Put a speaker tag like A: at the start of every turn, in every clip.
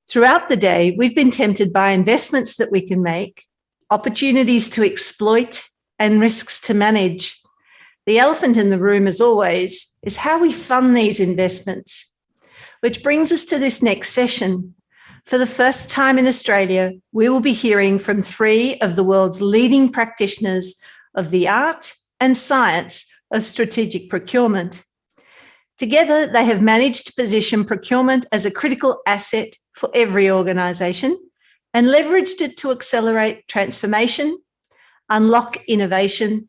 A: Throughout the day, we've been tempted by investments that we can make, opportunities to exploit, and risks to manage. The elephant in the room, as always, is how we fund these investments. Which brings us to this next session. For the first time in Australia, we will be hearing from three of the world's leading practitioners of the art and science of strategic procurement. Together, they have managed to position procurement as a critical asset for every organisation and leveraged it to accelerate transformation, unlock innovation,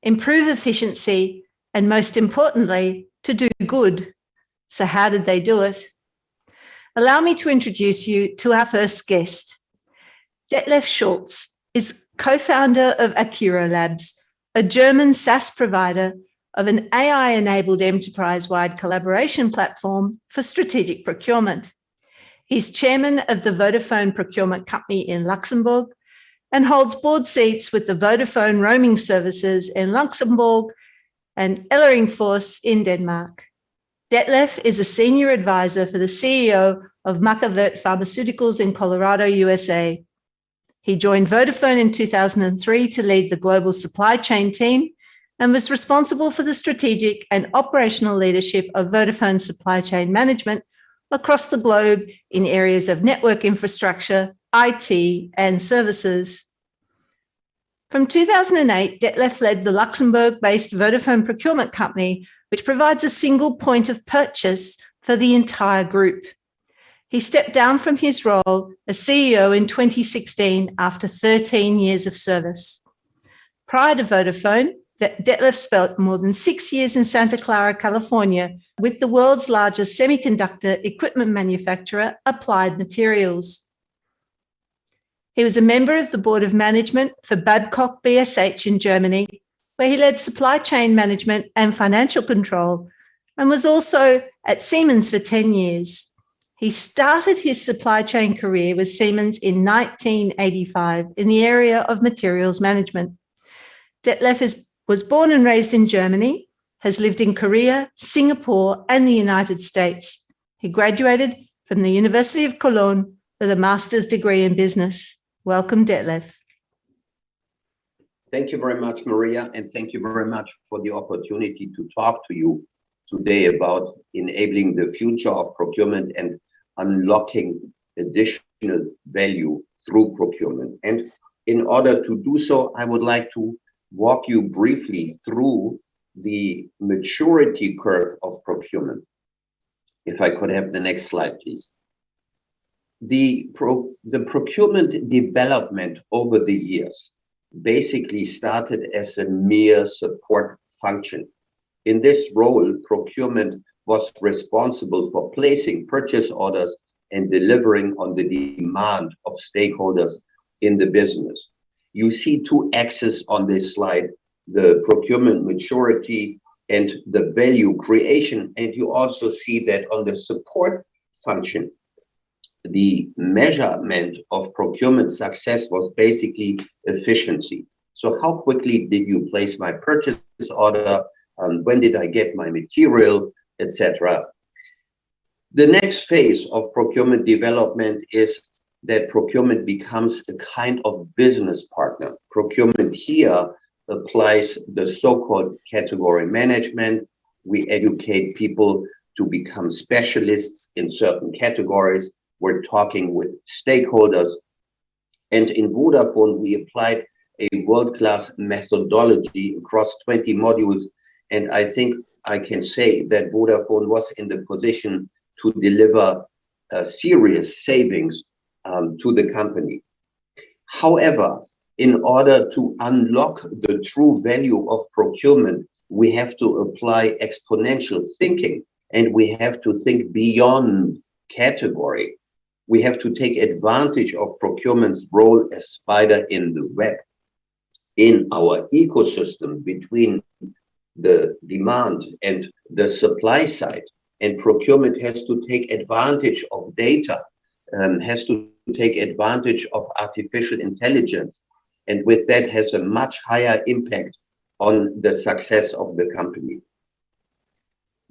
A: improve efficiency, and most importantly, to do good. So how did they do it? Allow me to introduce you to our first guest. Detlef Schultz is co-founder of Akira Labs, a German SaaS provider of an AI-enabled enterprise-wide collaboration platform for strategic procurement. He's chairman of the Vodafone Procurement Company in Luxembourg and holds board seats with the Vodafone roaming services in Luxembourg and Elleringfors in Denmark. Detlef is a senior advisor for the CEO of MacNamara Pharmaceuticals in Colorado, USA. He joined Vodafone in 2003 to lead the global supply chain team and was responsible for the strategic and operational leadership of Vodafone supply chain management across the globe in areas of network infrastructure, IT, and services. From 2008, Detlef led the Luxembourg-based Vodafone Procurement Company, which provides a single point of purchase for the entire group. He stepped down from his role as CEO in 2016 after 13 years of service. Prior to Vodafone, Detlef spent more than 6 years in Santa Clara, California, with the world's largest semiconductor equipment manufacturer, Applied Materials. He was a member of the board of management for Babcock BSH in Germany, where he led supply chain management and financial control, and was also at Siemens for 10 years. He started his supply chain career with Siemens in 1985 in the area of materials management. Detlef was born and raised in Germany, has lived in Korea, Singapore, and the United States. He graduated from the University of Cologne with a master's degree in business. Welcome, Detlef.
B: Thank you very much, Maria, and thank you very much for the opportunity to talk to you today about enabling the future of procurement and unlocking additional value through procurement. And in order to do so, I would like to walk you briefly through the maturity curve of procurement. If I could have the next slide, please. The procurement development over the years basically started as a mere support function. In this role, procurement was responsible for placing purchase orders and delivering on the demand of stakeholders in the business. You see two axes on this slide, the procurement maturity and the value creation. And you also see that on the support function, the measurement of procurement success was basically efficiency. So how quickly did you place my purchase order? When did I get my material, etc.? The next phase of procurement development is that procurement becomes a kind of business partner. Procurement here applies the so-called category management. We educate people to become specialists in certain categories. We're talking with stakeholders. And in Vodafone, we applied a world-class methodology across 20 modules. And I think I can say that Vodafone was in the position to deliver serious savings to the company. However, in order to unlock the true value of procurement, we have to apply exponential thinking, and we have to think beyond category. We have to take advantage of procurement's role as spider in the web. In our ecosystem between the demand and the supply side, and procurement has to take advantage of data, has to take advantage of artificial intelligence, and with that has a much higher impact on the success of the company.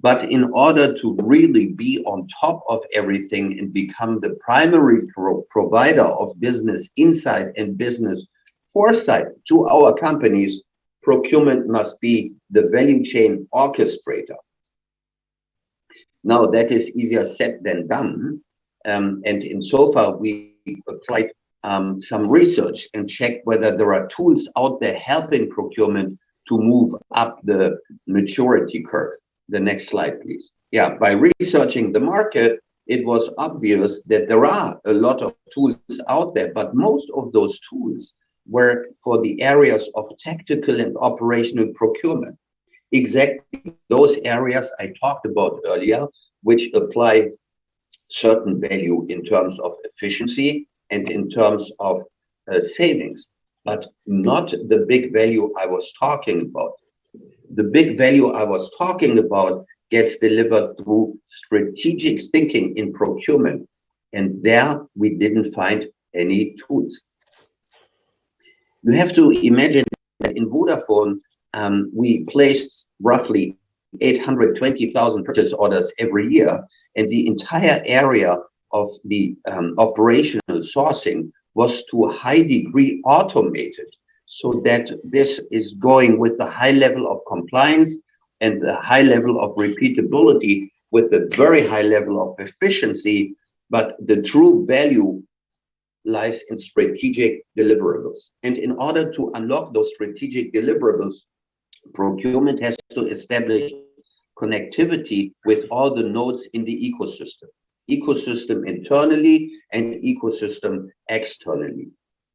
B: But in order to really be on top of everything and become the primary provider of business insight and business foresight to our companies, procurement must be the value chain orchestrator. Now, that is easier said than done. And insofar, we applied some research and checked whether there are tools out there helping procurement to move up the maturity curve. The next slide, please. Yeah, by researching the market, it was obvious that there are a lot of tools out there, but most of those tools were for the areas of tactical and operational procurement. Exactly those areas I talked about earlier, which apply certain value in terms of efficiency and in terms of savings, but not the big value I was talking about. The big value I was talking about gets delivered through strategic thinking in procurement, and there we didn't find any tools. You have to imagine that in Vodafone, we placed roughly 820,000 purchase orders every year, and the entire area of the operational sourcing was to a high degree automated, so that this is going with the high level of compliance and the high level of repeatability with a very high level of efficiency, but the true value lies in strategic deliverables. And in order to unlock those strategic deliverables, procurement has to establish connectivity with all the nodes in the ecosystem internally and ecosystem externally.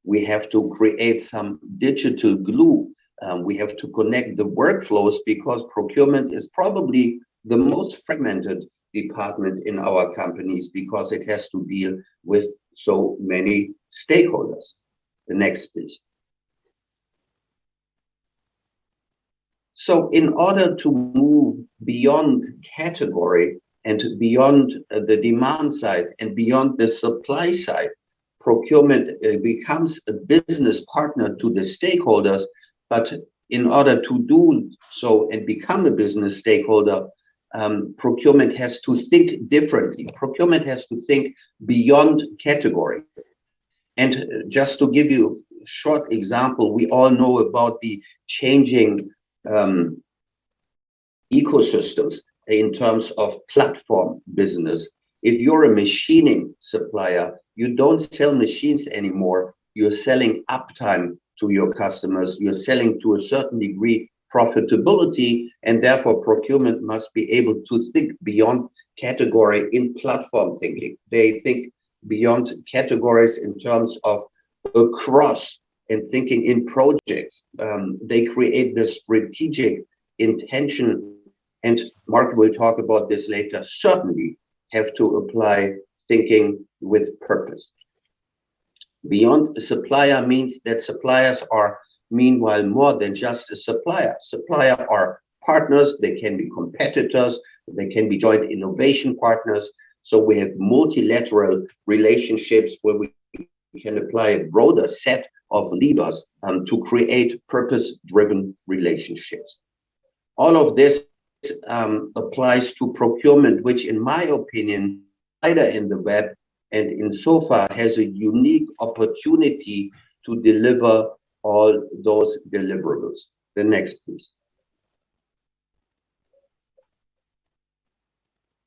B: We have to create some digital glue. We have to connect the workflows, because procurement is probably the most fragmented department in our companies, because it has to deal with so many stakeholders. The next, please. So in order to move beyond category and beyond the demand side and beyond the supply side, procurement becomes a business partner to the stakeholders. But in order to do so and become a business stakeholder, procurement has to think differently. Procurement has to think beyond category. And just to give you a short example, we all know about the changing ecosystems in terms of platform business. If you're a machining supplier, you don't sell machines anymore. You're selling uptime to your customers. You're selling to a certain degree profitability, and therefore procurement must be able to think beyond category in platform thinking. They think beyond categories in terms of across and thinking in projects. They create the strategic intention, and Mark will talk about this later, certainly have to apply thinking with purpose. Beyond a supplier means that suppliers are meanwhile more than just a supplier. Supplier are partners, they can be competitors, they can be joint innovation partners. So we have multilateral relationships where we can apply a broader set of levers to create purpose-driven relationships. All of this applies to procurement, which in my opinion, either in the web and insofar has a unique opportunity to deliver all those deliverables. The next, please.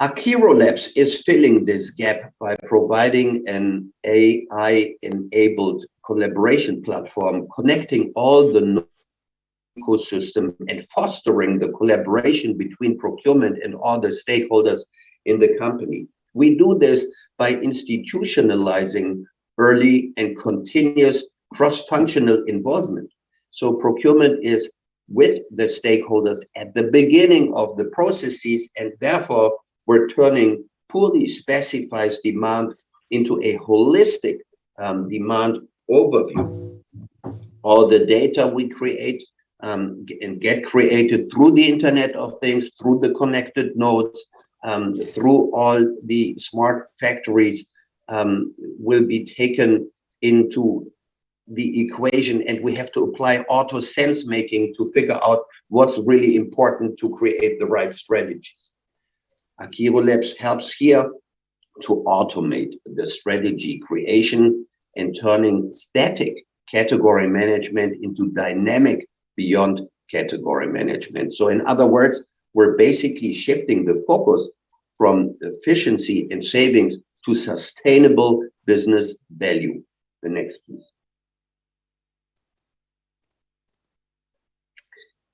B: Akiro Labs is filling this gap by providing an AI-enabled collaboration platform, connecting all the ecosystem and fostering the collaboration between procurement and all the stakeholders in the company. We do this by institutionalizing early and continuous cross-functional involvement. So procurement is with the stakeholders at the beginning of the processes, and therefore we're turning poorly specified demand into a holistic demand overview. All the data we create and get created through the Internet of Things, through the connected nodes, through all the smart factories will be taken into the equation, and we have to apply auto sense making to figure out what's really important to create the right strategies. Akiro Labs helps here to automate the strategy creation and turning static category management into dynamic beyond category management. So in other words, we're basically shifting the focus from efficiency and savings to sustainable business value. The next, please.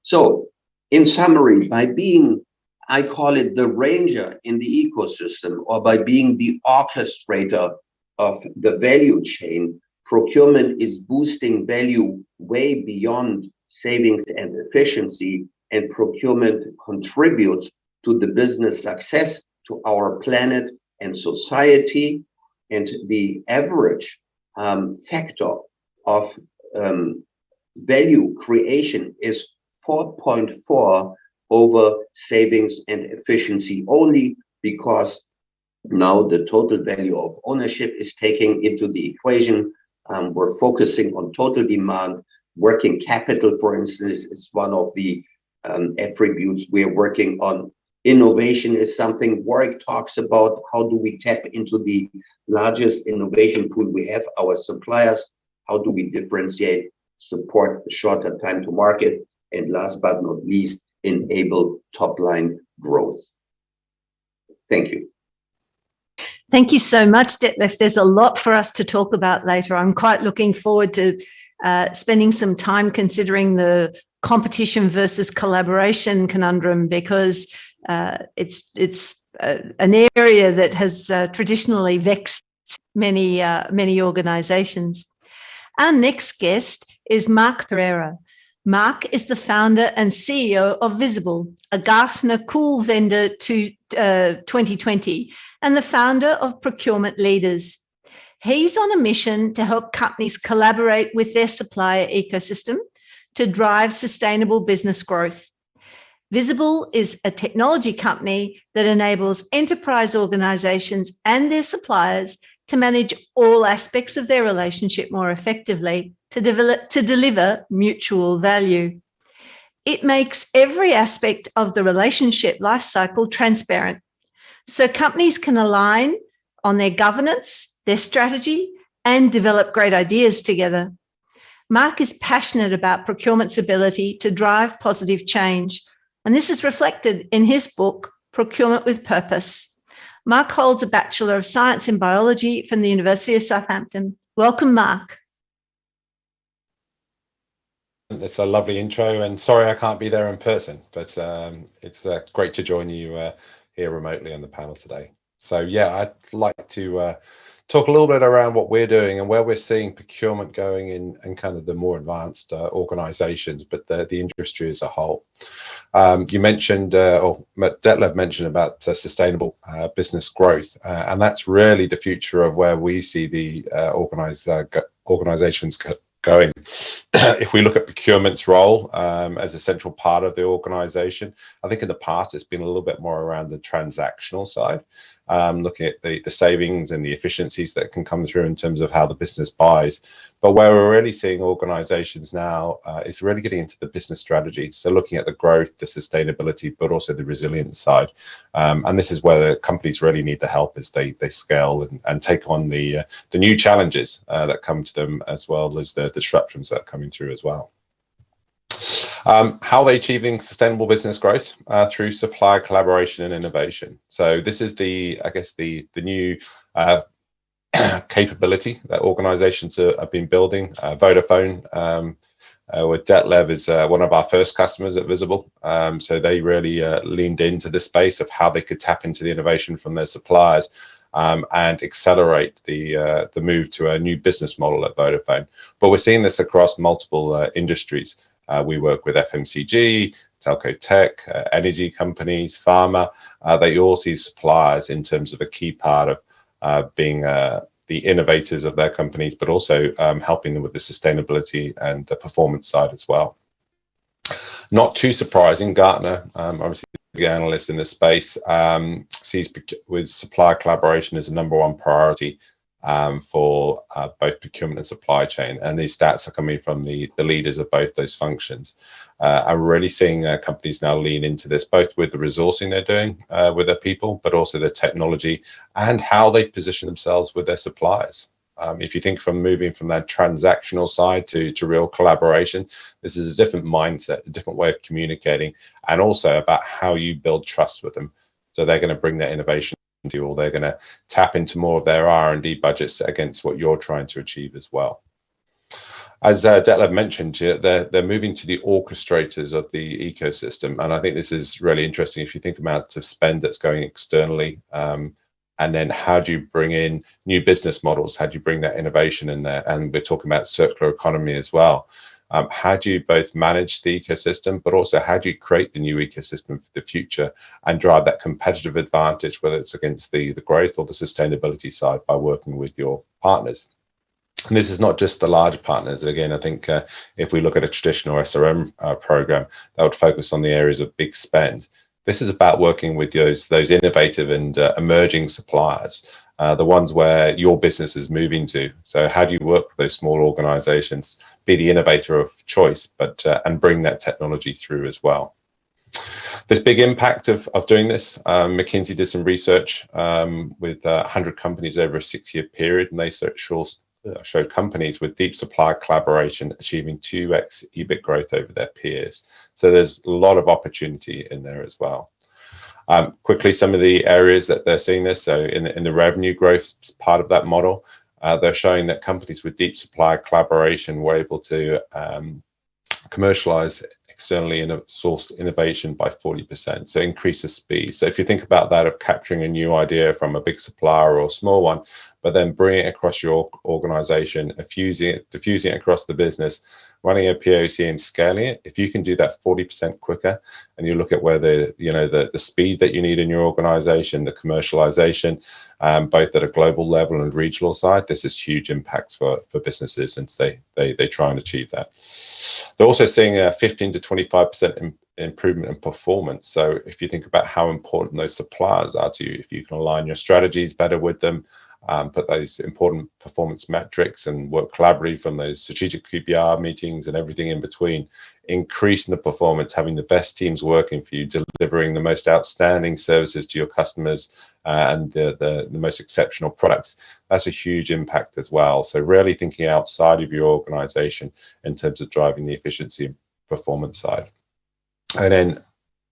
B: So in summary, by being, I call it the ranger in the ecosystem, or by being the orchestrator of the value chain, procurement is boosting value way beyond savings and efficiency, and procurement contributes to the business success, to our planet and society. And the average factor of value creation is 4.4 over savings and efficiency, only because now the total value of ownership is taken into the equation. We're focusing on total demand. Working capital, for instance, is one of the attributes we're working on. Innovation is something Warrick talks about. How do we tap into the largest innovation pool we have, our suppliers? How do we differentiate, support shorter time to market? And last but not least, enable top-line growth. Thank you.
A: Thank you so much, Detlef. There's a lot for us to talk about later. I'm quite looking forward to spending some time considering the competition versus collaboration conundrum, because it's an area that has traditionally vexed many organizations. Our next guest is Mark Perera. Mark is the founder and CEO of Visible, a Gartner Cool Vendor to 2020, and the founder of Procurement Leaders. He's on a mission to help companies collaborate with their supplier ecosystem to drive sustainable business growth. Visible is a technology company that enables enterprise organizations and their suppliers to manage all aspects of their relationship more effectively to deliver mutual value. It makes every aspect of the relationship lifecycle transparent, so companies can align on their governance, their strategy, and develop great ideas together. Mark is passionate about procurement's ability to drive positive change, and this is reflected in his book, Procurement with Purpose. Mark holds a Bachelor of Science in Biology from the University of Southampton. Welcome, Mark.
C: That's a lovely intro, and sorry I can't be there in person, but it's great to join you here remotely on the panel today. So yeah, I'd like to talk a little bit around what we're doing and where we're seeing procurement going in kind of the more advanced organizations, but the industry as a whole. You mentioned, or Detlef mentioned about sustainable business growth, and that's really the future of where we see the organizations going. If we look at procurement's role as a central part of the organization, I think in the past it's been a little bit more around the transactional side, looking at the savings and the efficiencies that can come through in terms of how the business buys. But where we're really seeing organizations now is really getting into the business strategy. So looking at the growth, the sustainability, but also the resilience side. And this is where the companies really need the help as they scale and take on the new challenges that come to them, as well as the disruptions that are coming through as well. How are they achieving sustainable business growth? Through supplier collaboration and innovation. So this is the new capability that organizations have been building. Vodafone with Detlef is one of our first customers at Visible. So they really leaned into the space of how they could tap into the innovation from their suppliers and accelerate the move to a new business model at Vodafone. But we're seeing this across multiple industries. We work with FMCG, telco tech, energy companies, pharma. They all see suppliers in terms of a key part of being the innovators of their companies, but also helping them with the sustainability and the performance side as well. Not too surprising, Gartner, obviously the analyst in this space, sees with supplier collaboration as a #1 priority for both procurement and supply chain. And these stats are coming from the leaders of both those functions. I'm really seeing companies now lean into this, both with the resourcing they're doing with their people, but also the technology and how they position themselves with their suppliers. If you think from moving from that transactional side to real collaboration, this is a different mindset, a different way of communicating, and also about how you build trust with them. So they're going to bring that innovation to you, or they're going to tap into more of their R&D budgets against what you're trying to achieve as well. As Detlef mentioned, they're moving to the orchestrators of the ecosystem, and I think this is really interesting. If you think about the spend that's going externally, and then how do you bring in new business models? How do you bring that innovation in there? And we're talking about circular economy as well. How do you both manage the ecosystem, but also how do you create the new ecosystem for the future and drive that competitive advantage, whether it's against the growth or the sustainability side, by working with your partners? And this is not just the large partners. Again, I think if we look at a traditional SRM program, that would focus on the areas of big spend. This is about working with those innovative and emerging suppliers, the ones where your business is moving to. So how do you work with those small organizations, be the innovator of choice, but and bring that technology through as well? There's big impact of doing this. McKinsey did some research with 100 companies over a 6-year period, and they showed companies with deep supplier collaboration achieving 2x EBIT growth over their peers. So there's a lot of opportunity in there as well. Quickly, some of the areas that they're seeing this. So in the revenue growth part of that model, they're showing that companies with deep supplier collaboration were able to commercialize externally sourced innovation by 40%, so increase the speed. So if you think about that, of capturing a new idea from a big supplier or a small one, but then bringing it across your organization, diffusing it across the business, running a POC and scaling it, if you can do that 40% quicker, and you look at where the speed that you need in your organization, the commercialization, both at a global level and regional side, this is huge impacts for businesses, and they try and achieve that. They're also seeing a 15 to 25% improvement in performance. So if you think about how important those suppliers are to you, if you can align your strategies better with them, put those important performance metrics and work collaboratively from those strategic QPR meetings and everything in between, increasing the performance, having the best teams working for you, delivering the most outstanding services to your customers, and the most exceptional products, that's a huge impact as well. So really thinking outside of your organization in terms of driving the efficiency and performance side. And then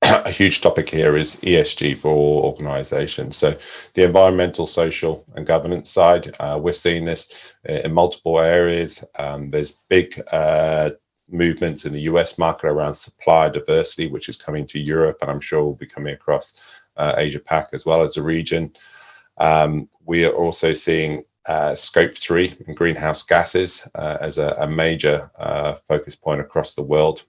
C: a huge topic here is ESG for all organizations. So the environmental, social, and governance side, we're seeing this in multiple areas. There's big movements in the US market around supply diversity, which is coming to Europe, and I'm sure will be coming across Asia Pac as well as a region. We are also seeing Scope 3 and greenhouse gases as a major focus point across the world,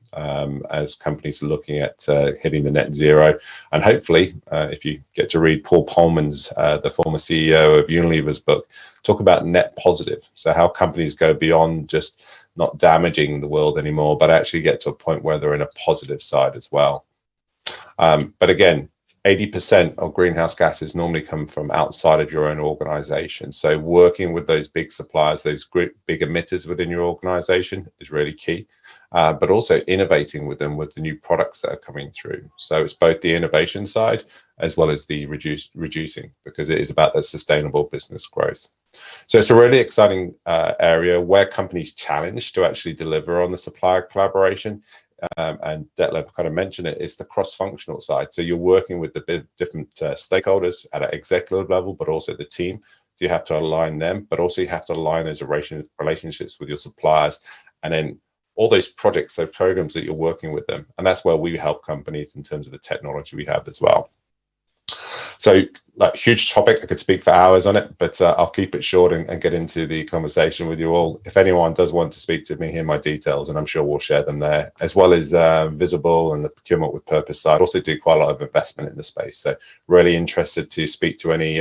C: as companies are looking at hitting the net zero. And hopefully, if you get to read Paul Polman's, the former CEO of Unilever's book, talk about net positive. So how companies go beyond just not damaging the world anymore, but actually get to a point where they're in a positive side as well. But again, 80% of greenhouse gases normally come from outside of your own organization. So working with those big suppliers, those big emitters within your organization is really key, but also innovating with them with the new products that are coming through. So it's both the innovation side as well as the reducing, because it is about that sustainable business growth. So it's a really exciting area where companies challenge to actually deliver on the supplier collaboration. And Detlef kind of mentioned it, is the cross-functional side. So you're working with the different stakeholders at an executive level, but also the team. So you have to align them, but also you have to align those relationships with your suppliers, and then all those projects, those programs that you're working with them. And that's where we help companies in terms of the technology we have as well. So, like, huge topic, I could speak for hours on it, but I'll keep it short and get into the conversation with you all. If anyone does want to speak to me, hear my details, and I'm sure we'll share them there, as well as Visible and the Procurement with Purpose side. Also do quite a lot of investment in the space. So really interested to speak to any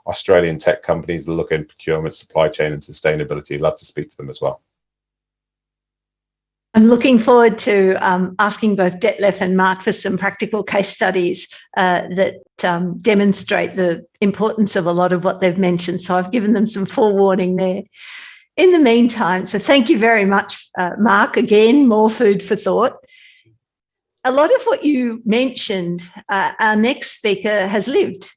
C: Australian tech companies that look in procurement, supply chain, and sustainability. Love to speak to them as well.
A: I'm looking forward to asking both Detlef and Mark for some practical case studies that demonstrate the importance of a lot of what they've mentioned. So I've given them some forewarning there. In the meantime, so thank you very much, Mark. Again, more food for thought. A lot of what you mentioned, our next speaker has lived.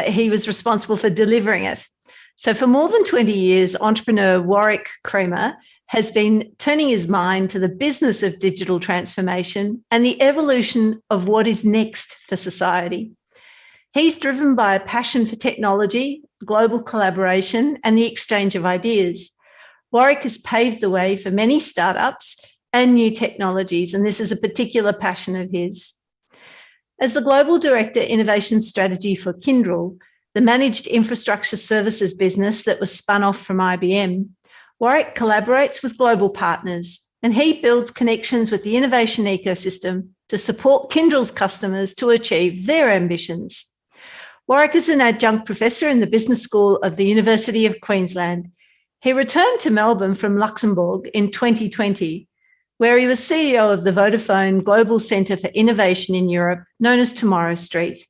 A: He was responsible for delivering it. So for more than 20 years, entrepreneur Warrick Cramer has been turning his mind to the business of digital transformation and the evolution of what is next for society. He's driven by a passion for technology, global collaboration, and the exchange of ideas. Warrick has paved the way for many startups and new technologies, and this is a particular passion of his. As the Global Director Innovation Strategy for Kyndryl, the managed infrastructure services business that was spun off from IBM, Warrick collaborates with global partners, and he builds connections with the innovation ecosystem to support Kyndryl's customers to achieve their ambitions. Warrick is an adjunct professor in the Business School of the University of Queensland. He returned to Melbourne from Luxembourg in 2020, where he was CEO of the Vodafone Global Centre for Innovation in Europe, known as Tomorrow Street.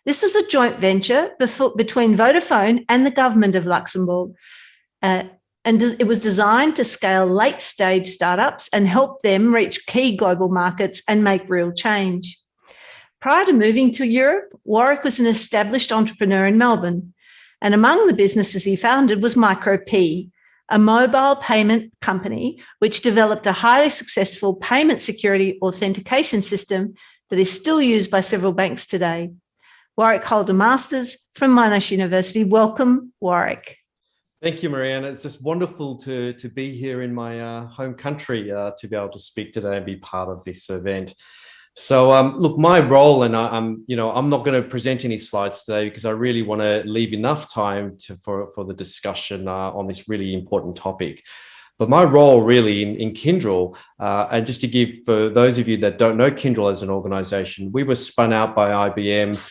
A: This was a joint venture between Vodafone and the government of Luxembourg, and it was designed to scale late-stage startups and help them reach key global markets and make real change. Prior to moving to Europe, Warrick was an established entrepreneur in Melbourne, and among the businesses he founded was MicroP, a mobile payment company which developed a highly successful payment security authentication system that is still used by several banks today. Warrick holds a master's from Monash University. Welcome, Warrick.
D: Thank you, Marianne. It's just wonderful to be here in my home country to be able to speak today and be part of this event. So, look, my role, and I'm not going to present any slides today because I really want to leave enough time for the discussion on this really important topic. But my role really in Kyndryl, and just to give, for those of you that don't know Kyndryl as an organization, we were spun out by IBM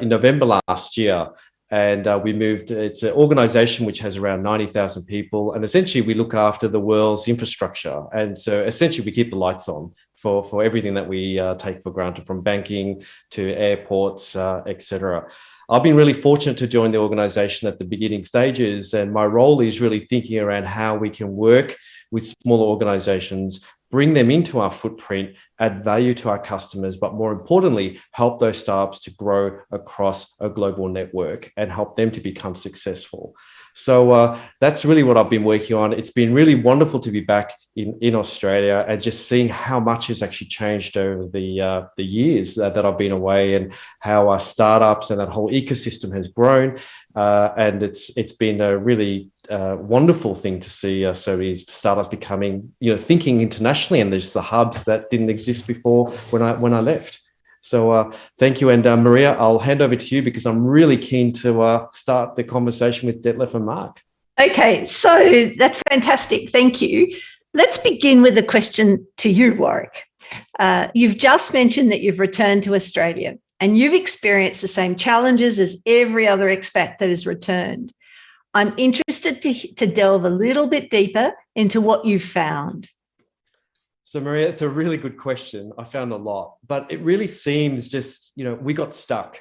D: in November last year. And we moved, it's an organization which has around 90,000 people. And essentially we look after the world's infrastructure. And so essentially we keep the lights on for everything that we take for granted, from banking to airports, etc. I've been really fortunate to join the organization at the beginning stages. And my role is really thinking around how we can work with smaller organizations, bring them into our footprint, add value to our customers, but more importantly, help those startups to grow across a global network and help them to become successful. So that's really what I've been working on. It's been really wonderful to be back in Australia and just seeing how much has actually changed over the years that I've been away, and how our startups and that whole ecosystem has grown. And it's been a really wonderful thing to see so many startups becoming, thinking internationally, and there's the hubs that didn't exist before when I left. So thank you. And Maria, I'll hand over to you because I'm really keen to start the conversation with Detlef and Mark.
A: Okay, so that's fantastic. Thank you. Let's begin with a question to you, Warrick. You've just mentioned that you've returned to Australia and you've experienced the same challenges as every other expat that has returned. I'm interested to delve a little bit deeper into what you've found.
D: So Maria, it's a really good question. I found a lot, but it really seems just, we got stuck.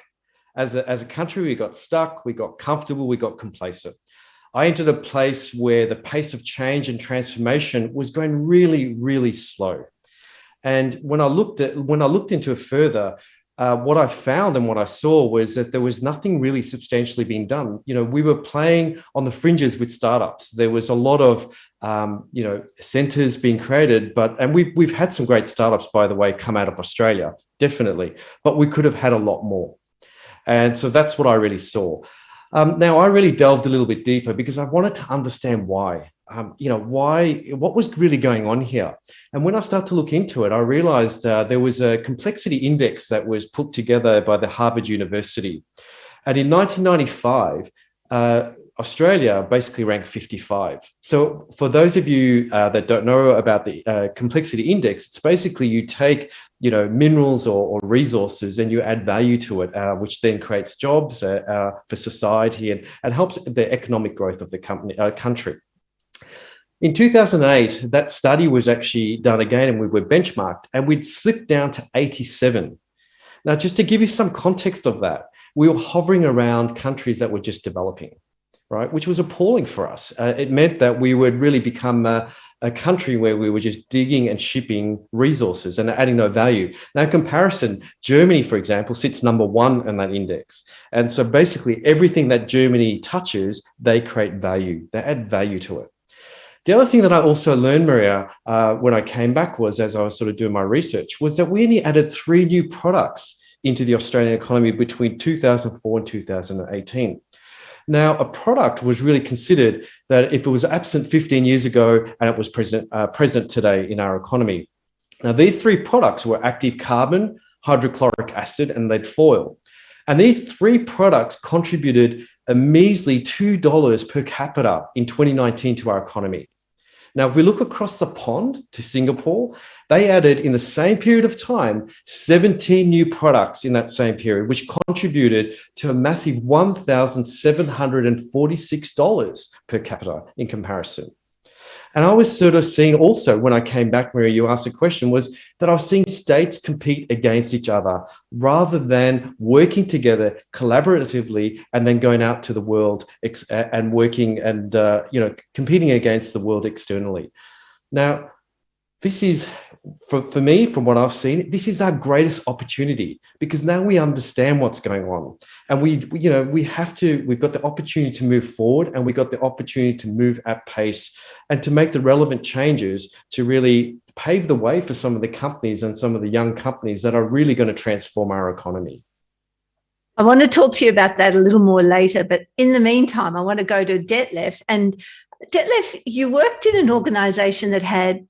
D: As a country, we got stuck, we got comfortable, we got complacent. I entered a place where the pace of change and transformation was going really, really slow. And when I looked into it further, what I found and what I saw was that there was nothing really substantially being done. We were playing on the fringes with startups. There was a lot of, centers being created, and we've had some great startups, by the way, come out of Australia, definitely, but we could have had a lot more. And so that's what I really saw. Now, I really delved a little bit deeper because I wanted to understand why. What was really going on here? And when I started to look into it, I realized there was a complexity index that was put together by the Harvard University. And in 1995, Australia basically ranked 55. So for those of you that don't know about the complexity index, it's basically you take minerals or resources and you add value to it, which then creates jobs for society and helps the economic growth of the country. In 2008, that study was actually done again and we were benchmarked and we'd slipped down to 87. Now, just to give you some context of that, we were hovering around countries that were just developing, right? Which was appalling for us. It meant that we would really become a country where we were just digging and shipping resources and adding no value. Now, in comparison, Germany, for example, sits number 1 in that index. And so basically everything that Germany touches, they create value. They add value to it. The other thing that I also learned, Maria, when I came back was, as I was sort of doing my research, was that we only added 3 new products into the Australian economy between 2004 and 2018. Now, a product was really considered that if it was absent 15 years ago and it was present today in our economy. Now, these 3 products were active carbon, hydrochloric acid, and lead foil. And these 3 products contributed a measly $2 per capita in 2019 to our economy. Now, if we look across the pond to Singapore, they added in the same period of time 17 new products in that same period, which contributed to a massive $1,746 per capita in comparison. And I was sort of seeing also when I came back, Maria, you asked a question, was that I was seeing states compete against each other rather than working together collaboratively and then going out to the world and working and, competing against the world externally. Now, this is, for me, from what I've seen, this is our greatest opportunity because now we understand what's going on. And we've got the opportunity to move forward and we've got the opportunity to move at pace and to make the relevant changes to really pave the way for some of the companies and some of the young companies that are really going to transform our economy.
A: I want to talk to you about that a little more later, but in the meantime, I want to go to Detlef. And Detlef, you worked in an organization that had,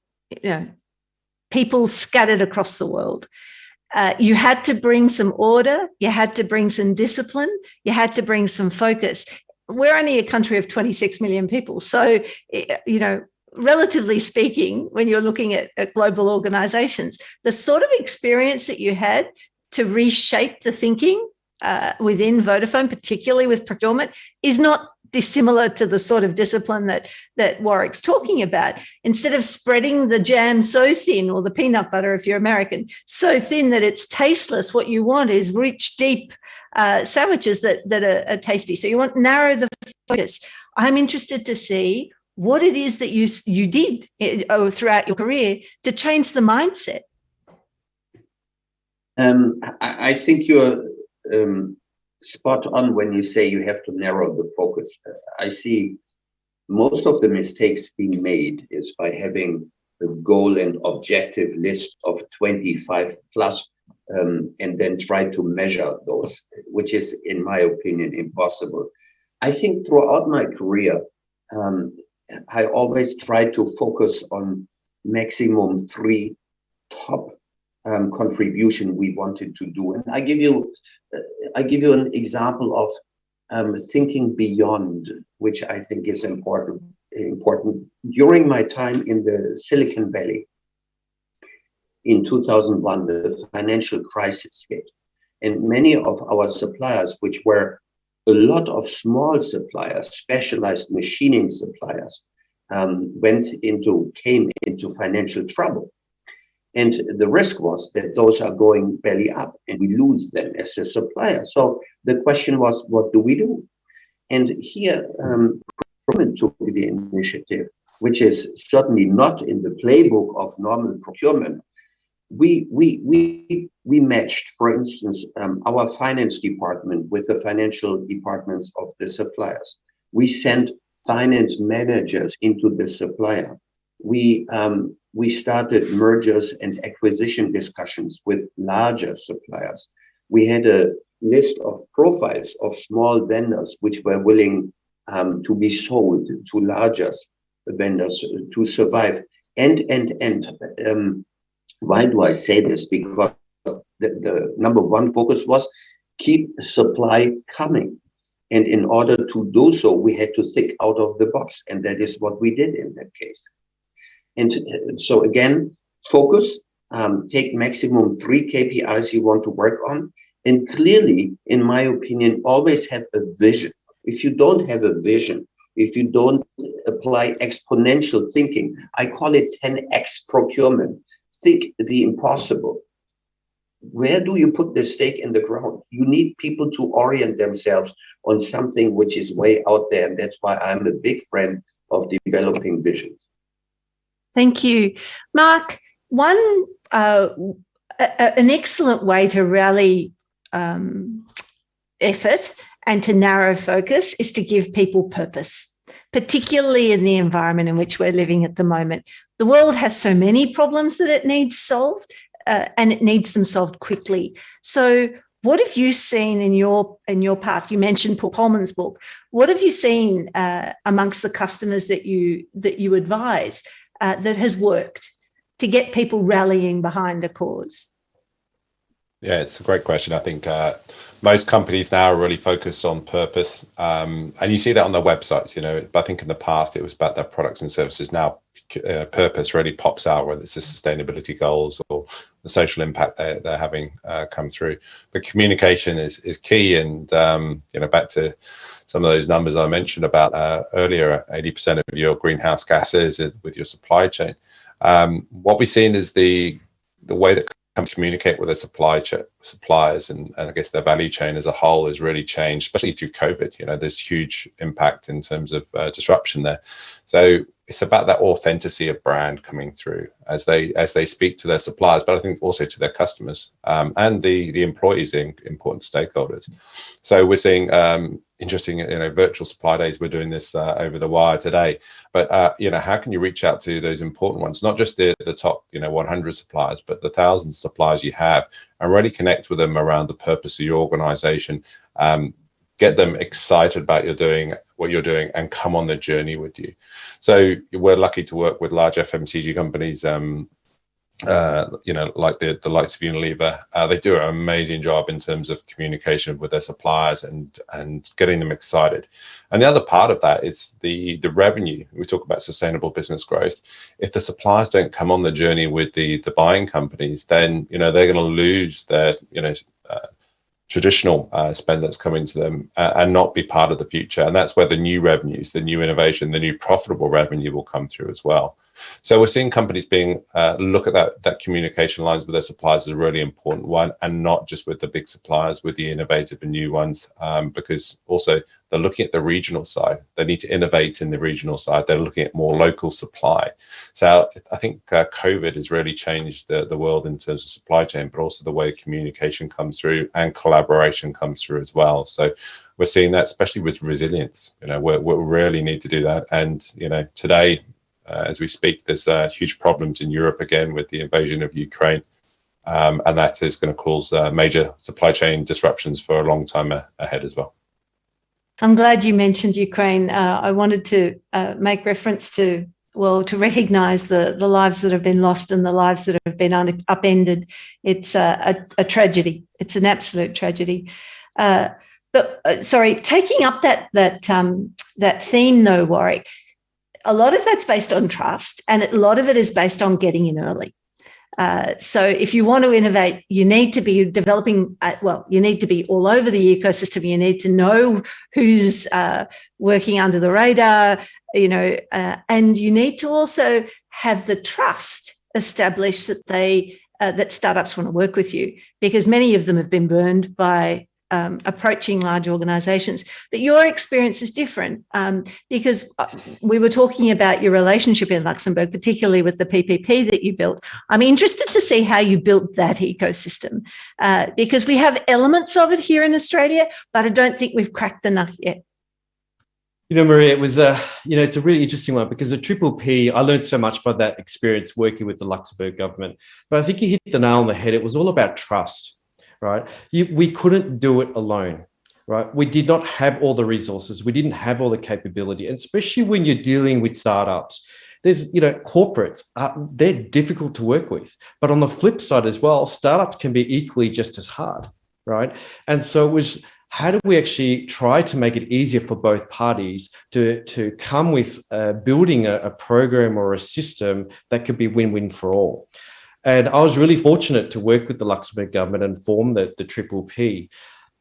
A: people scattered across the world. You had to bring some order, you had to bring some discipline, you had to bring some focus. We're only a country of 26 million people. So, relatively speaking, when you're looking at global organizations, the sort of experience that you had to reshape the thinking within Vodafone, particularly with procurement, is not dissimilar to the sort of discipline that Warrick's talking about. Instead of spreading the jam so thin, or the peanut butter if you're American, so thin that it's tasteless, what you want is rich, deep sandwiches that are tasty. So you want to narrow the focus. I'm interested to see what it is that you did throughout your career to change the mindset.
B: I think you're spot on when you say you have to narrow the focus. I see most of the mistakes being made is by having a goal and objective list of 25 plus and then try to measure those, which is, in my opinion, impossible. I think throughout my career, I always try to focus on maximum 3 top contribution we wanted to do. And I give you an example of thinking beyond, which I think is important. During my time in the Silicon Valley, in 2001, the financial crisis hit, and many of our suppliers, which were a lot of small suppliers, specialized machining suppliers, came into financial trouble. And the risk was that those are going belly up and we lose them as a supplier. So the question was, what do we do? And here, procurement took the initiative, which is certainly not in the playbook of normal procurement. We matched, for instance, our finance department with the financial departments of the suppliers. We sent finance managers into the supplier. We started mergers and acquisition discussions with larger suppliers. We had a list of profiles of small vendors which were willing to be sold to larger vendors to survive. And why do I say this? Because the number one focus was keep supply coming. And in order to do so, we had to think out of the box. And that is what we did in that case. And so again, focus, take maximum 3 KPIs you want to work on. And clearly, in my opinion, always have a vision. If you don't have a vision, if you don't apply exponential thinking. I call it 10x procurement. Think the impossible. Where do you put the stake in the ground? You need people to orient themselves on something which is way out there. And that's why I'm a big friend of developing visions.
A: Thank you. Mark, an excellent way to rally effort and to narrow focus is to give people purpose, particularly in the environment in which we're living at the moment. The world has so many problems that it needs solved, and it needs them solved quickly. So what have you seen in your path? You mentioned Paul Polman's book. What have you seen amongst the customers that you advise that has worked to get people rallying behind a cause?
C: Yeah, it's a great question. I think most companies now are really focused on purpose, and you see that on their websites. But I think in the past it was about their products and services. Now purpose really pops out, whether it's the sustainability goals or the social impact they're having come through. But communication is key, and back to some of those numbers I mentioned about earlier, 80% of your greenhouse gases with your supply chain. What we've seen is the way that communicate with their suppliers and I guess their value chain as a whole has really changed, especially through COVID. There's huge impact in terms of disruption there. So it's about that authenticity of brand coming through as they speak to their suppliers, but I think also to their customers and the employees, the important stakeholders. So we're seeing interesting, virtual supply days. We're doing this over the wire today, but how can you reach out to those important ones, not just the top 100 suppliers, but the thousands of suppliers you have, and really connect with them around the purpose of your organization. Get them excited about what you're doing and come on the journey with you. So we're lucky to work with large FMCG companies, like the likes of Unilever. They do an amazing job in terms of communication with their suppliers and getting them excited. And the other part of that is the revenue. We talk about sustainable business growth. If the suppliers don't come on the journey with the buying companies, then they're going to lose their traditional spend that's coming to them and not be part of the future. And that's where the new revenues, the new innovation, the new profitable revenue will come through as well. So we're seeing companies look at that communication lines with their suppliers as a really important one, and not just with the big suppliers, with the innovative and new ones, because also they're looking at the regional side. They need to innovate in the regional side. They're looking at more local supply. So I think COVID has really changed the world in terms of supply chain, but also the way communication comes through and collaboration comes through as well. So we're seeing that, especially with resilience. We really need to do that. And today, as we speak, there's huge problems in Europe again with the invasion of Ukraine, and that is going to cause major supply chain disruptions for a long time ahead as well.
A: I'm glad you mentioned Ukraine. I wanted to make reference to recognise the lives that have been lost and the lives that have been upended. It's a tragedy. It's an absolute tragedy. Taking up that theme though, Warrick, a lot of that's based on trust, and a lot of it is based on getting in early. So if you want to innovate, you need to be developing, you need to be all over the ecosystem. You need to know who's working under the radar, and you need to also have the trust established that startups want to work with you, because many of them have been burned by approaching large organizations. But your experience is different, because we were talking about your relationship in Luxembourg, particularly with the PPP that you built. I'm interested to see how you built that ecosystem, because we have elements of it here in Australia, but I don't think we've cracked the nut yet.
D: Maria, it was it's a really interesting one, because the Triple P, I learned so much by that experience working with the Luxembourg government. But I think you hit the nail on the head. It was all about trust. Right? We couldn't do it alone, right? We did not have all the resources. We didn't have all the capability. And especially when you're dealing with startups, there's, corporates, they're difficult to work with. But on the flip side as well, startups can be equally just as hard, right? And so it was, how do we actually try to make it easier for both parties to come with building a program or a system that could be win-win for all? And I was really fortunate to work with the Luxembourg government and form the Triple P.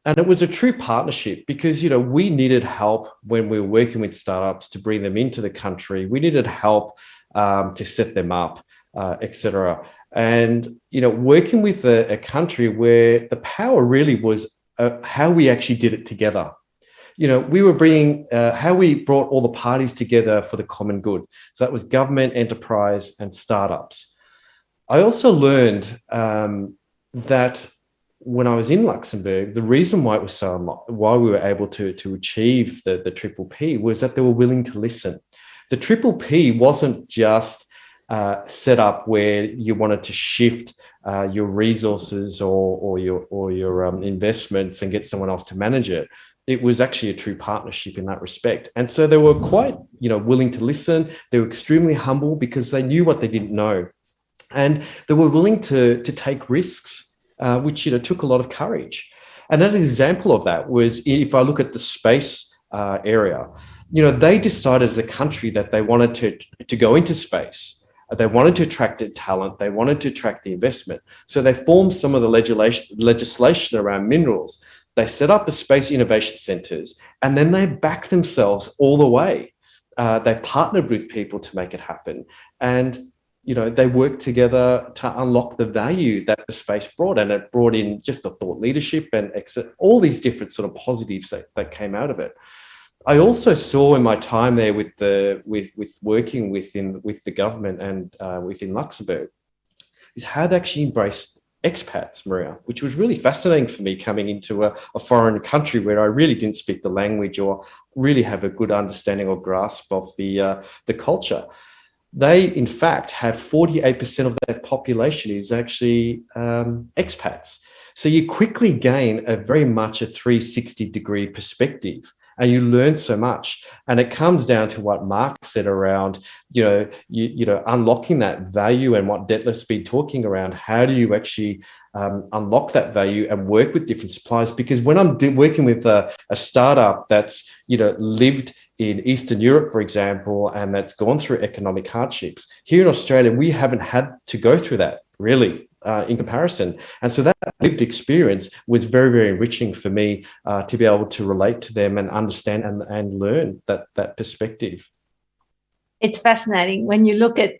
D: And it was a true partnership because, we needed help when we were working with startups to bring them into the country. We needed help to set them up, etc. And, working with a country where the power really was how we actually did it together. We were bringing how we brought all the parties together for the common good. So that was government, enterprise, and startups. I also learned that when I was in Luxembourg, the reason why it was why we were able to achieve the Triple P was that they were willing to listen. The Triple P wasn't just set up where you wanted to shift your resources or your investments and get someone else to manage it. It was actually a true partnership in that respect. And so they were quite, willing to listen. They were extremely humble because they knew what they didn't know. And they were willing to take risks, which, took a lot of courage. And an example of that was, if I look at the space area, they decided as a country that they wanted to go into space. They wanted to attract the talent. They wanted to attract the investment. So they formed some of the legislation around minerals. They set up the space innovation centers, and then they backed themselves all the way. They partnered with people to make it happen. And, they worked together to unlock the value that the space brought. And it brought in just the thought leadership and all these different sort of positives that came out of it. I also saw in my time there with working with the government and within Luxembourg is how they actually embraced expats, Maria, which was really fascinating for me coming into a foreign country where I really didn't speak the language or really have a good understanding or grasp of the culture. They, in fact, have 48% of their population is actually expats. So you quickly gain a very much a 360-degree perspective. And you learn so much. And it comes down to what Mark said around, unlocking that value, and what Detlef's been talking around. How do you actually unlock that value and work with different suppliers? Because when I'm working with a startup that's, lived in Eastern Europe, for example, and that's gone through economic hardships, here in Australia, we haven't had to go through that really. In comparison. And so that lived experience was very, very enriching for me to be able to relate to them and understand and learn that perspective.
A: It's fascinating when you look at,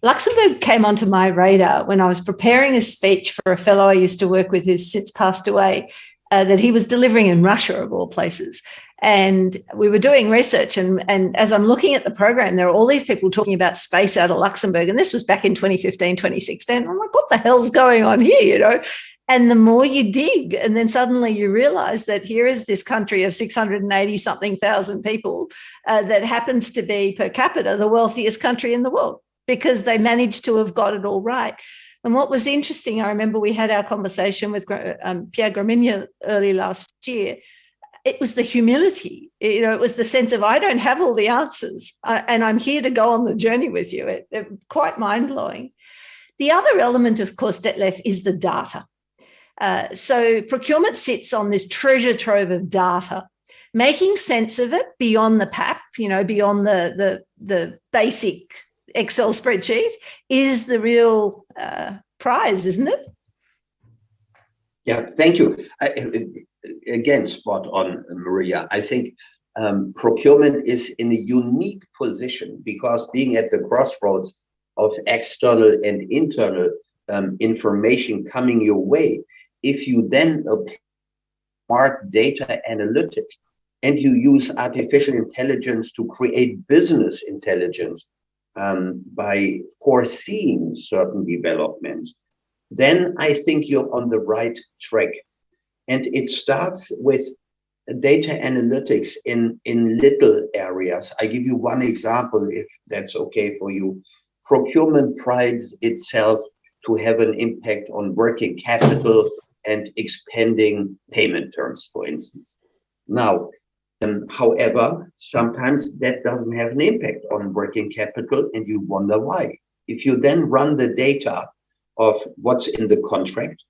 A: Luxembourg came onto my radar when I was preparing a speech for a fellow I used to work with who's since passed away, that he was delivering in Russia, of all places. And we were doing research, and as I'm looking at the program, there are all these people talking about space out of Luxembourg. And this was back in 2015, 2016. I'm like, what the hell's going on here, And the more you dig, and then suddenly you realize that here is this country of 680-something thousand people that happens to be per capita the wealthiest country in the world because they managed to have got it all right. And what was interesting, I remember we had our conversation with Pierre Gramigna early last year. It was the humility, it was the sense of, I don't have all the answers and I'm here to go on the journey with you. It quite mind-blowing. The other element, of course, Detlef, is the data. So procurement sits on this treasure trove of data, making sense of it beyond the PAP, beyond the basic Excel spreadsheet is the real prize, isn't it?
B: Yeah, thank you. Again, spot on, Maria. I think procurement is in a unique position because being at the crossroads of external and internal information coming your way, if you then apply smart data analytics and you use artificial intelligence to create business intelligence by foreseeing certain developments, then I think you're on the right track. And it starts with data analytics in little areas. I give you one example, if that's okay for you. Procurement prides itself to have an impact on working capital and expanding payment terms, for instance. Now, however, sometimes that doesn't have an impact on working capital, and you wonder why. If you then run the data of what's in the contract,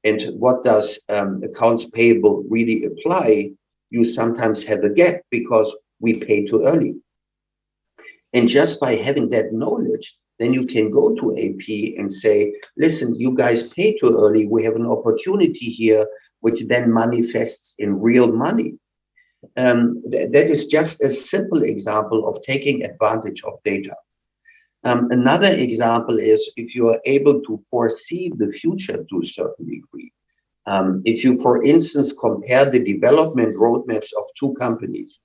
B: and what does accounts payable really apply, you sometimes have a gap because we pay too early. And just by having that knowledge, then you can go to AP and say, listen, you guys pay too early. We have an opportunity here, which then manifests in real money. That is just a simple example of taking advantage of data. Another example is if you are able to foresee the future to a certain degree. If you, for instance, compare the development roadmaps of two companies,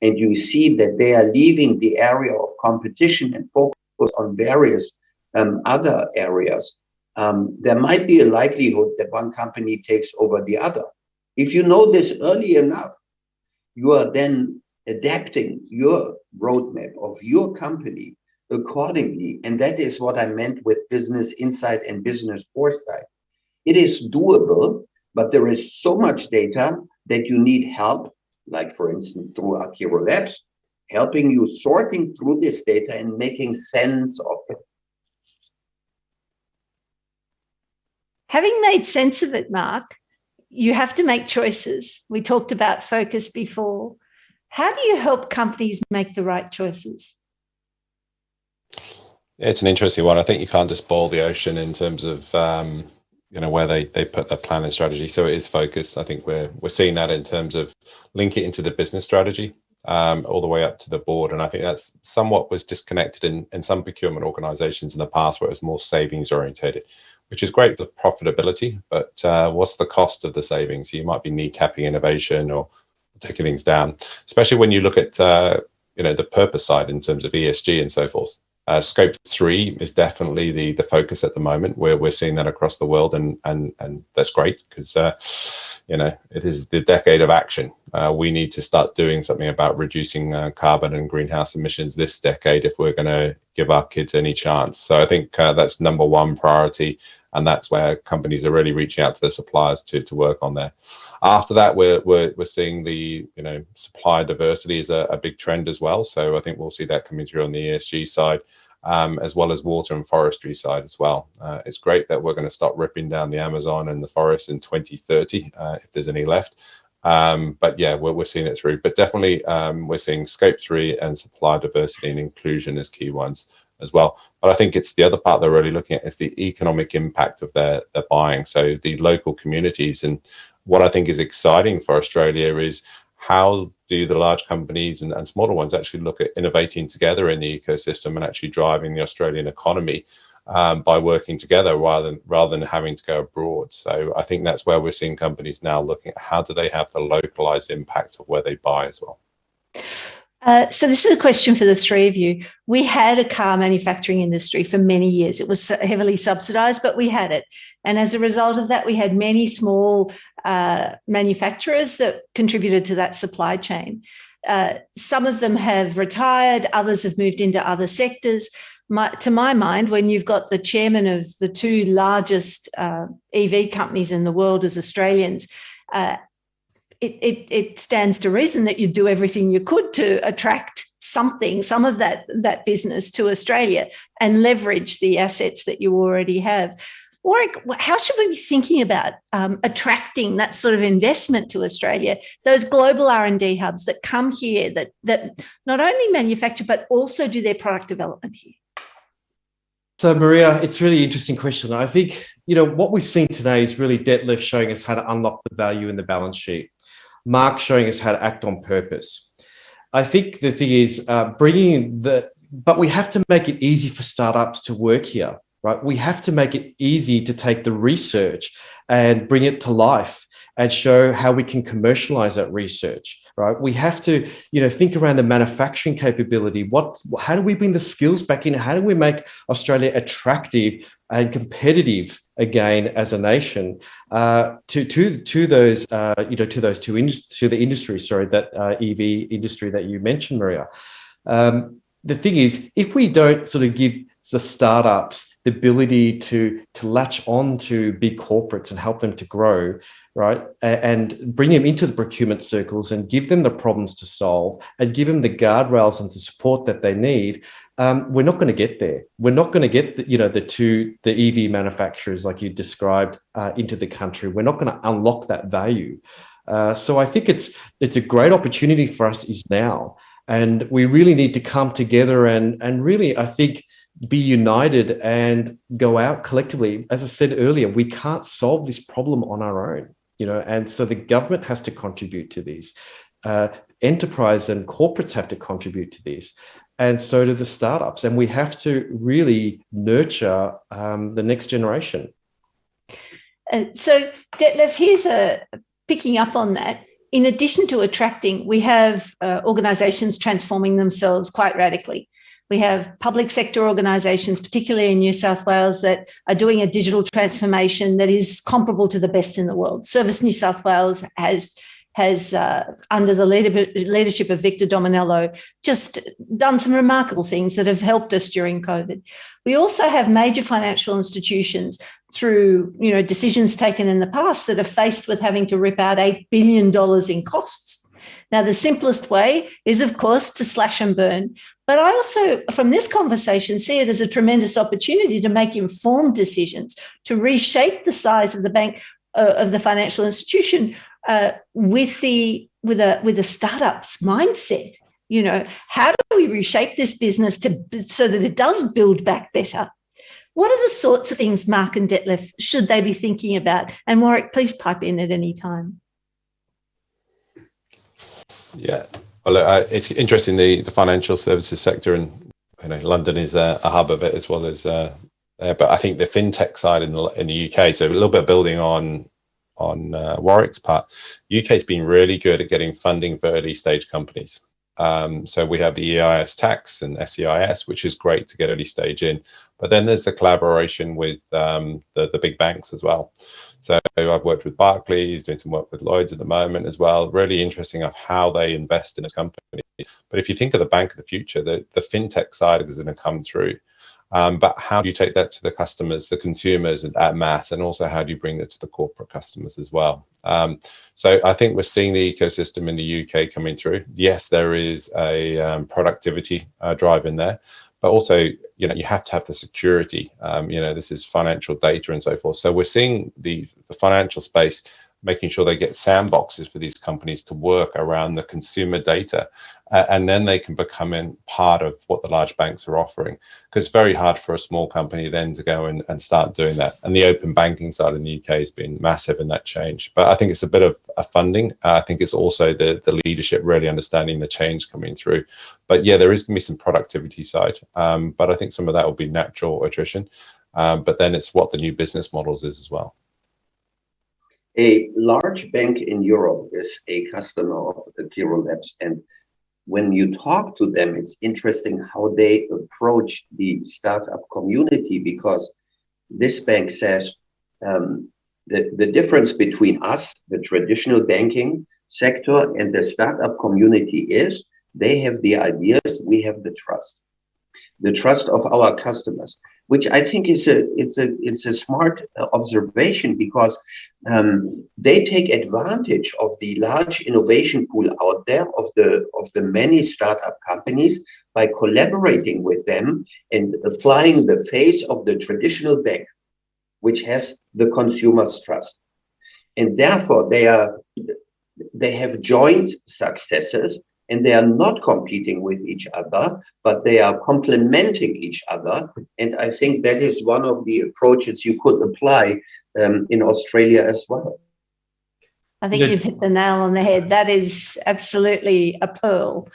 B: and you see that they are leaving the area of competition and focus on various other areas, there might be a likelihood that one company takes over the other. If you know this early enough, you are then adapting your roadmap of your company accordingly. And that is what I meant with business insight and business foresight. It is doable, but there is so much data that you need help, like for instance, through Akiro Labs, helping you sorting through this data and making sense of it.
A: Having made sense of it, Mark, you have to make choices. We talked about focus before. How do you help companies make the right choices?
C: It's an interesting one. I think you can't just boil the ocean in terms of where they put their plan and strategy. So it is focused. I think we're seeing that in terms of link it into the business strategy all the way up to the board. And I think that's somewhat was disconnected in some procurement organizations in the past where it was more savings orientated, which is great for profitability, but what's the cost of the savings? You might be kneecapping innovation or taking things down, especially when you look at the purpose side in terms of ESG and so forth. Scope 3 is definitely the focus at the moment, where we're seeing that across the world, and that's great because it is the decade of action. We need to start doing something about reducing carbon and greenhouse emissions this decade if we're going to give our kids any chance. So I think that's number one priority, and that's where companies are really reaching out to their suppliers to work on there. After that, we're seeing the supplier diversity is a big trend as well. So I think we'll see that coming through on the ESG side, as well as water and forestry side as well. It's great that we're going to stop ripping down the Amazon and the forest in 2030, if there's any left. But yeah, we're seeing it through. But definitely, we're seeing Scope 3 and supplier diversity and inclusion as key ones as well. But I think it's the other part they're really looking at is the economic impact of their buying. So the local communities. And what I think is exciting for Australia is how do the large companies and smaller ones actually look at innovating together in the ecosystem and actually driving the Australian economy by working together rather than having to go abroad. So I think that's where we're seeing companies now looking at how do they have the localized impact of where they buy as well.
A: So this is a question for the three of you. We had a car manufacturing industry for many years. It was heavily subsidized, but we had it. And as a result of that, we had many small manufacturers that contributed to that supply chain. Some of them have retired, others have moved into other sectors. To my mind, when you've got the chairman of the two largest EV companies in the world as Australians, it stands to reason that you'd do everything you could to attract some of that business to Australia and leverage the assets that you already have. Warrick, how should we be thinking about attracting that sort of investment to Australia, those global R&D hubs that come here that not only manufacture but also do their product development here?
D: So, Maria, it's a really interesting question. I think, what we've seen today is really Detlef showing us how to unlock the value in the balance sheet. Mark showing us how to act on purpose. I think the thing is but we have to make it easy for startups to work here, right? We have to make it easy to take the research and bring it to life and show how we can commercialize that research, right? We have to, think around the manufacturing capability. How do we bring the skills back in? How do we make Australia attractive and competitive again as a nation to the industry, that EV industry that you mentioned, Maria. The thing is, if we don't sort of give the startups the ability to latch on to big corporates and help them to grow, right, and bring them into the procurement circles and give them the problems to solve and give them the guardrails and the support that they need, we're not going to get there. We're not going to get the EV manufacturers like you described into the country. We're not going to unlock that value. So I think it's a great opportunity for us is now, and we really need to come together and really, I think, be united and go out collectively. As I said earlier, we can't solve this problem on our own, and so the government has to contribute to these. Enterprise and corporates have to contribute to this, and so do the startups. And we have to really nurture the next generation.
A: So, Detlef, here's picking up on that. In addition to attracting, we have organisations transforming themselves quite radically. We have public sector organisations, particularly in New South Wales, that are doing a digital transformation that is comparable to the best in the world. Service New South Wales has under the leadership of Victor Dominello, just done some remarkable things that have helped us during COVID. We also have major financial institutions through, decisions taken in the past that are faced with having to rip out $8 billion in costs. Now, the simplest way is, of course, to slash and burn. But I also, from this conversation, see it as a tremendous opportunity to make informed decisions, to reshape the size of the bank, of the financial institution, with a startup's mindset. How do we reshape this business so that it does build back better? What are the sorts of things Mark and Detlef should they be thinking about? And Warrick, please pipe in at any time.
C: Yeah, well, it's interesting, the financial services sector, and London is a hub of it as well as but I think the fintech side in the UK, so a little bit building on Warwick's part, UK's been really good at getting funding for early stage companies. So we have the EIS tax and SEIS, which is great to get early stage in. But then there's the collaboration with the big banks as well. So I've worked with Barclays, doing some work with Lloyds at the moment as well. Really interesting of how they invest in this company. But if you think of the bank of the future, the fintech side is going to come through. But how do you take that to the customers, the consumers at mass, and also how do you bring it to the corporate customers as well? So I think we're seeing the ecosystem in the UK coming through. Yes, there is a productivity drive in there, but also, you have to have the security. This is financial data and so forth. So we're seeing the financial space making sure they get sandboxes for these companies to work around the consumer data, and then they can become in part of what the large banks are offering, because it's very hard for a small company then to go and start doing that. And the open banking side in the UK has been massive in that change. But I think it's a bit of a funding. I think it's also the leadership really understanding the change coming through. But yeah, there is going to be some productivity side, but I think some of that will be natural attrition. But then it's what the new business models is as well.
B: A large bank in Europe is a customer of Akiro Labs, and when you talk to them, it's interesting how they approach the startup community, because this bank says the difference between us, the traditional banking sector, and the startup community is they have the ideas, we have the trust of our customers, which I think is a smart observation, because they take advantage of the large innovation pool out there of the many startup companies by collaborating with them and applying the face of the traditional bank, which has the consumer's trust, and therefore they have joint successes. And they are not competing with each other, but they are complementing each other. And I think that is one of the approaches you could apply in Australia as well.
A: I think you've hit the nail on the head. That is absolutely a pearl.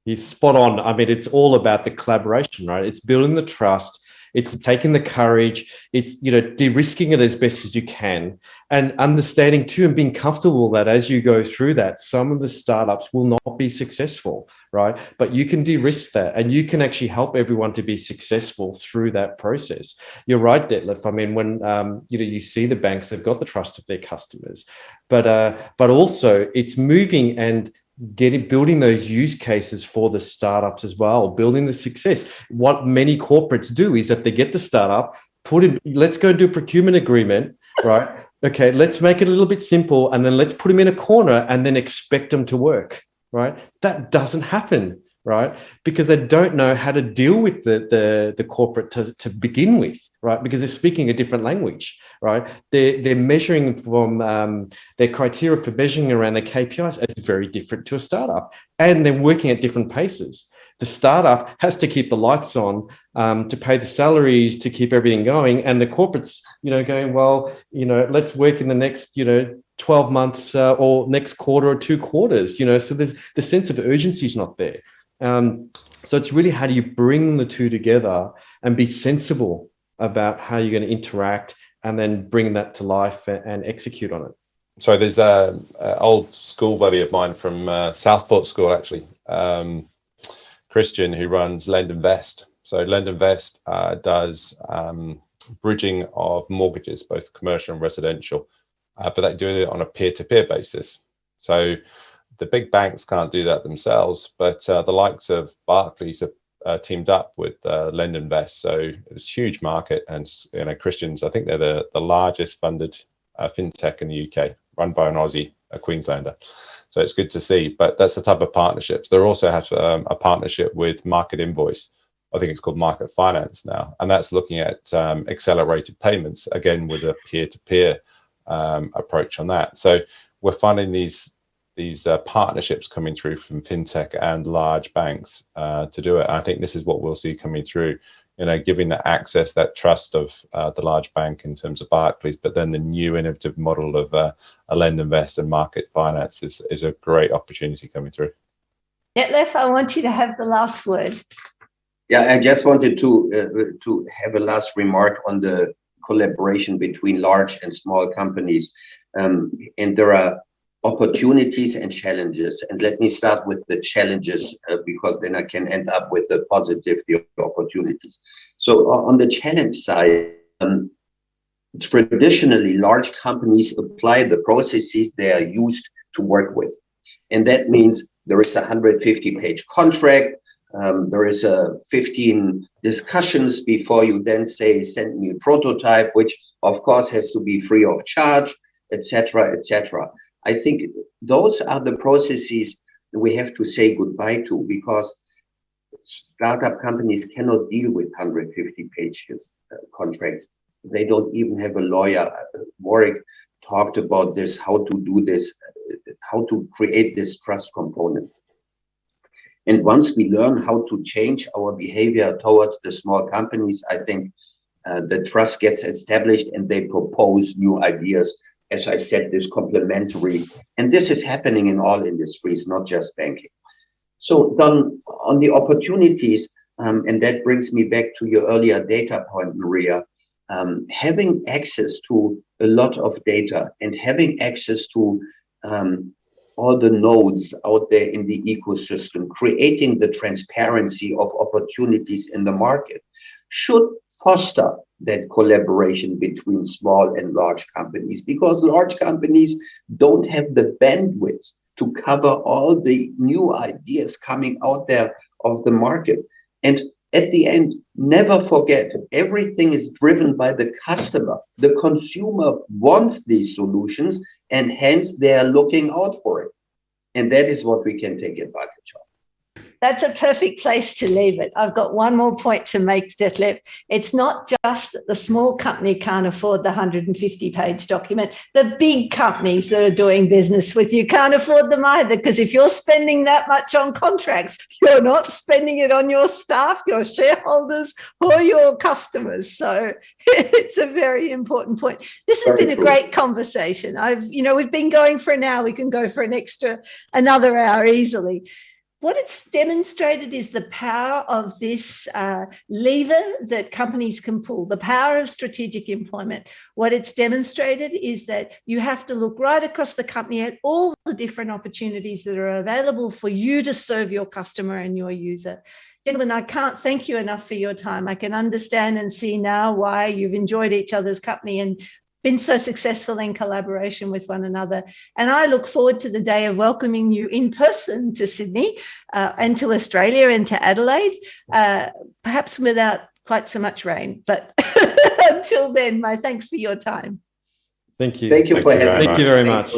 D: He's spot on. I mean, it's all about the collaboration, right? It's building the trust. It's taking the courage. It's, de-risking it as best as you can, and understanding too and being comfortable that as you go through that, some of the startups will not be successful, right? But you can de-risk that, and you can actually help everyone to be successful through that process. You're right, Detlef. I mean, when you see the banks, they've got the trust of their customers, but also it's moving and building those use cases for the startups as well, building the success. What many corporates do is that they get the startup, let's go and do a procurement agreement, right? Okay, let's make it a little bit simple, and then let's put them in a corner and then expect them to work, right? That doesn't happen, right? Because they don't know how to deal with the corporate to begin with, right? Because they're speaking a different language, right? They're measuring from their criteria for measuring around their KPIs as very different to a startup, and they're working at different paces. The startup has to keep the lights on, to pay the salaries, to keep everything going. And the corporate's, going, well, let's work in the next, 12 months or next quarter or 2 quarters, so there's the sense of urgency is not there. So it's really, how do you bring the two together and be sensible about how you're going to interact and then bring that to life and execute on it.
C: So there's an old school buddy of mine from Southport School, actually, Christian, who runs Lend Invest. So Lend Invest does bridging of mortgages, both commercial and residential, but they do it on a peer-to-peer basis. So the big banks can't do that themselves, but the likes of Barclays have teamed up with Lend Invest. So it's a huge market, and Christians, I think they're the largest funded fintech in the UK, run by an Aussie, a Queenslander. So it's good to see. But that's the type of partnerships. They also have a partnership with Market Invoice. I think it's called Market Finance now, and that's looking at accelerated payments, again with a peer-to-peer approach on that. So we're finding these partnerships coming through from fintech and large banks to do it. And I think this is what we'll see coming through, giving that access, that trust of the large bank in terms of Barclays, but then the new innovative model of a Lend Invest and Market Finance is a great opportunity coming through.
A: Detlef, I want you to have the last word.
B: Yeah, I just wanted to have a last remark on the collaboration between large and small companies. And there are opportunities and challenges. And let me start with the challenges because then I can end up with the positive, the opportunities. So on the challenge side, traditionally large companies apply the processes they are used to work with. And that means there is a 150-page contract. There is 15 discussions before you then say, send me a prototype, which of course has to be free of charge, etc., etc. I think those are the processes we have to say goodbye to, because startup companies cannot deal with 150 pages contracts. They don't even have a lawyer. Warrick talked about this, how to do this, how to create this trust component. And once we learn how to change our behavior towards the small companies, I think the trust gets established and they propose new ideas. As I said, this complementary, and this is happening in all industries, not just banking. So then on the opportunities, and that brings me back to your earlier data point, Maria, having access to a lot of data and having access to all the nodes out there in the ecosystem, creating the transparency of opportunities in the market should foster that collaboration between small and large companies, because large companies don't have the bandwidth to cover all the new ideas coming out there of the market. And at the end, never forget, everything is driven by the customer. The consumer wants these solutions, and hence they are looking out for it. And that is what we can take advantage of.
A: That's a perfect place to leave it. I've got one more point to make, Detlef. It's not just that the small company can't afford the 150-page document. The big companies that are doing business with you can't afford them either, because if you're spending that much on contracts, you're not spending it on your staff, your shareholders, or your customers. So it's a very important point. This has been a great conversation. We've been going for an hour. We can go for another hour easily. What it's demonstrated is the power of this lever that companies can pull, the power of strategic employment. What it's demonstrated is that you have to look right across the company at all the different opportunities that are available for you to serve your customer and your user. Gentlemen, I can't thank you enough for your time. I can understand and see now why you've enjoyed each other's company and been so successful in collaboration with one another. And I look forward to the day of welcoming you in person to Sydney and to Australia and to Adelaide, perhaps without quite so much rain. But until then, my thanks for your time.
D: Thank you.
B: Thank you for having me.
D: Thank you very much.